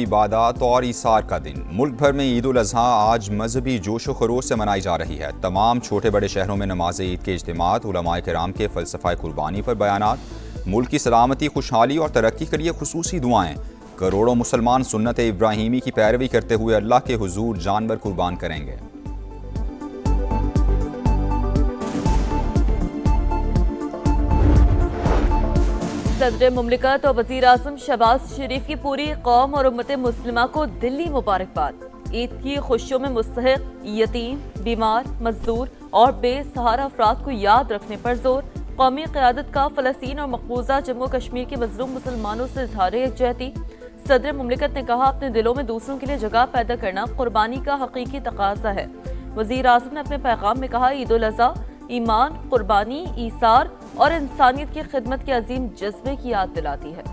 عبادات اور ایثار کا دن۔ ملک بھر میں عید الاضحیٰ آج مذہبی جوش و خروش سے منائی جا رہی ہے۔ تمام چھوٹے بڑے شہروں میں نماز عید کے اجتماعات، علماء کرام کے فلسفہ قربانی پر بیانات، ملک کی سلامتی، خوشحالی اور ترقی کے لیے خصوصی دعائیں۔ کروڑوں مسلمان سنت ابراہیمی کی پیروی کرتے ہوئے اللہ کے حضور جانور قربان کریں گے۔ صدر مملکت اور وزیر اعظم شہباز شریف کی پوری قوم اور امت مسلمہ کو دلی مبارکباد۔ عید کی خوشیوں میں مستحق، یتیم، بیمار، مزدور اور بے سہارا افراد کو یاد رکھنے پر زور۔ قومی قیادت کا فلسطین اور مقبوضہ جموں کشمیر کے مظلوم مسلمانوں سے اظہار یکجہتی۔ صدر مملکت نے کہا، اپنے دلوں میں دوسروں کے لیے جگہ پیدا کرنا قربانی کا حقیقی تقاضا ہے۔ وزیر اعظم نے اپنے پیغام میں کہا، عید الاضحیٰ ایمان، قربانی، ایثار اور انسانیت کی خدمت کے عظیم جذبے کی یاد دلاتی ہے۔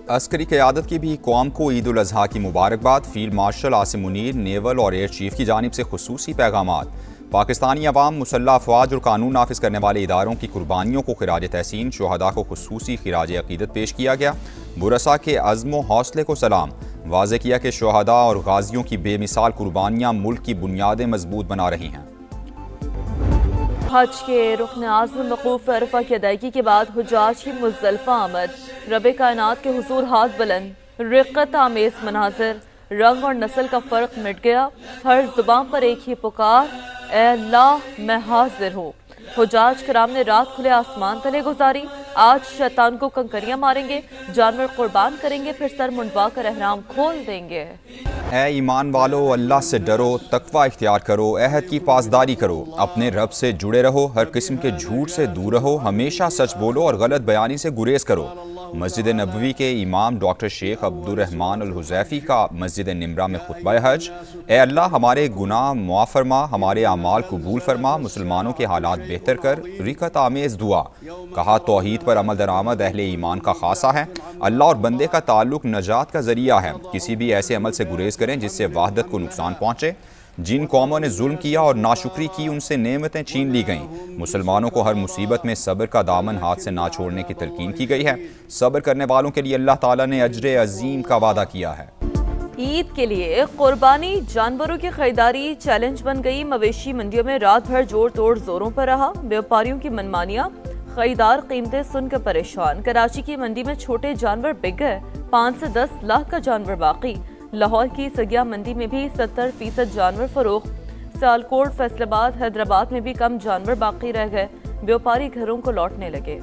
عسکری قیادت کی بھی قوم کو عید الاضحیٰ کی مبارکباد۔ فیلڈ مارشل عاصم منیر، نیول اور ایئر چیف کی جانب سے خصوصی پیغامات۔ پاکستانی عوام، مسلح افواج اور قانون نافذ کرنے والے اداروں کی قربانیوں کو خراج تحسین، شہداء کو خصوصی خراج عقیدت پیش کیا گیا۔ برسا کے عزم و حوصلے کو سلام۔ واضح کیا کہ شہداء اور غازیوں کی بے مثال قربانیاں ملک کی بنیادیں مضبوط بنا رہی ہیں۔ حج کے رکن اعظم وقوف عرفہ کی ادائیگی کے بعد حجاج کی مزدلفہ آمد۔ رب کائنات کے حضور ہاتھ بلند، رقت آمیز مناظر، رنگ اور نسل کا فرق مٹ گیا۔ ہر زبان پر ایک ہی پکار، اے اللہ میں حاضر ہوں۔ حجاج کرام نے رات کھلے آسمان تلے گزاری۔ آج شیطان کو کنکریاں ماریں گے، جانور قربان کریں گے، پھر سر منڈوا کر احرام کھول دیں گے۔ اے ایمان والو، اللہ سے ڈرو، تقوی اختیار کرو، عہد کی پاسداری کرو، اپنے رب سے جڑے رہو، ہر قسم کے جھوٹ سے دور رہو، ہمیشہ سچ بولو اور غلط بیانی سے گریز کرو۔ مسجد نبوی کے امام ڈاکٹر شیخ عبدالرحمن الحذیفی کا مسجد نمرہ میں خطبہ حج۔ اے اللہ، ہمارے گناہ معاف فرما، ہمارے اعمال قبول فرما، مسلمانوں کے حالات بہتر کر، رقت آمیز دعا۔ کہا، توحید پر عمل درآمد اہل ایمان کا خاصہ ہے۔ اللہ اور بندے کا تعلق نجات کا ذریعہ ہے۔ کسی بھی ایسے عمل سے گریز کریں جس سے وحدت کو نقصان پہنچے۔ جن قوموں نے ظلم کیا اور ناشکری کی، ان سے نعمتیں چھین لی گئیں۔ مسلمانوں کو ہر مصیبت میں صبر کا دامن ہاتھ سے نہ چھوڑنے کی تلقین کی گئی ہے۔ صبر کرنے والوں کے لیے اللہ تعالیٰ نے اجر عظیم کا وعدہ کیا ہے۔ عید کے لیے قربانی جانوروں کی خریداری چیلنج بن گئی۔ مویشی منڈیوں میں رات بھر جوڑ توڑ زوروں پر رہا۔ بیوپاریوں کی منمانیاں، خریدار قیمتیں سن کر پریشان۔ کراچی کی منڈی میں چھوٹے جانور بک گئے، 5 سے 10 لاکھ کا جانور باقی۔ لاہور کی سگیا منڈی میں بھی 70% جانور فروخت۔ سیالکوٹ، فیصل آباد، حیدرآباد میں بھی کم جانور باقی رہ گئے۔ بیوپاری گھروں کو لوٹنے لگے۔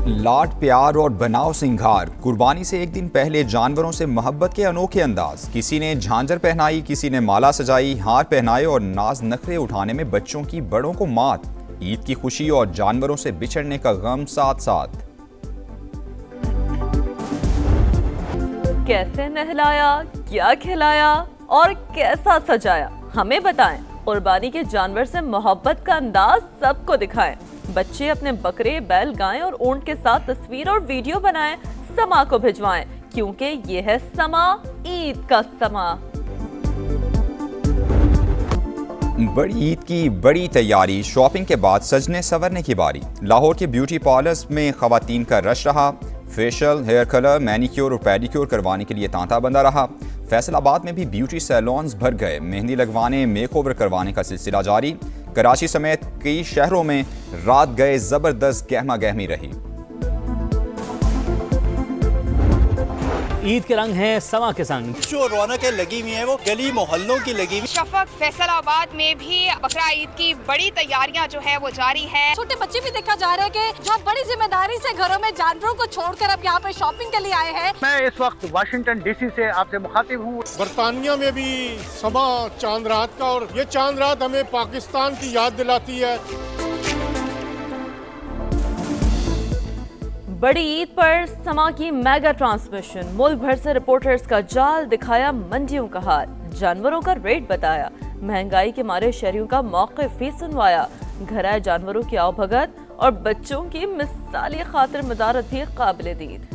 لاڈ پیار اور بناؤ سنگھار، قربانی سے ایک دن پہلے جانوروں سے محبت کے انوکھے انداز۔ کسی نے جھانجر پہنائی، کسی نے مالا سجائی، ہار پہنائے اور ناز نخرے اٹھانے میں بچوں کی بڑوں کو مات۔ عید کی خوشی اور جانوروں سے بچھڑنے کا غم ساتھ ساتھ۔ کیسے نہلایا، کیا کھلایا اور کیسا سجایا، ہمیں بتائیں۔ قربانی کے جانور سے محبت کا انداز سب کو دکھائیں۔ بچے اپنے بکرے، بیل، گائیں اور اونٹ کے ساتھ تصویر اور ویڈیو بنائیں، سما کو بھجوائیں، کیونکہ یہ ہے سما، عید کا سما۔ بڑی عید کی بڑی تیاری، شاپنگ کے بعد سجنے سنورنے کی باری۔ لاہور کے بیوٹی پارلرز میں خواتین کا رش رہا۔ فیشل، ہیئر کلر، مینیکیور اور پیڈیکیور کروانے کے لیے تانتا بندہ رہا۔ فیصل آباد میں بھی بیوٹی سیلونز بھر گئے۔ مہندی لگوانے، میک اوور کروانے کا سلسلہ جاری۔ کراچی سمیت کئی شہروں میں رات گئے زبردست گہما گہمی رہی۔ عید کے رنگ ہیں سما کے سنگ۔ جو رونقیں لگی ہوئی ہیں وہ گلی محلوں کی لگی ہوئی۔ شفق، فیصل آباد میں بھی بقرہ عید کی بڑی تیاریاں جو ہے وہ جاری ہے۔ چھوٹے بچے بھی دیکھا جا رہا ہے کہ جو بڑی ذمہ داری سے گھروں میں جانوروں کو چھوڑ کر اب یہاں پہ شاپنگ کے لیے آئے ہیں۔ میں اس وقت واشنگٹن ڈی سی سے آپ سے مخاطب ہوں۔ برطانیہ میں بھی سما چاند رات کا، اور یہ چاند رات ہمیں پاکستان کی یاد دلاتی ہے۔ بڑی عید پر سما کی میگا ٹرانسمیشن، ملک بھر سے رپورٹرز کا جال، دکھایا منڈیوں کا حال، جانوروں کا ریٹ بتایا، مہنگائی کے مارے شہریوں کا موقف بھی سنوایا، گھر آئے جانوروں کی آؤ بھگت اور بچوں کی مثالی خاطر مدارت بھی قابل دید۔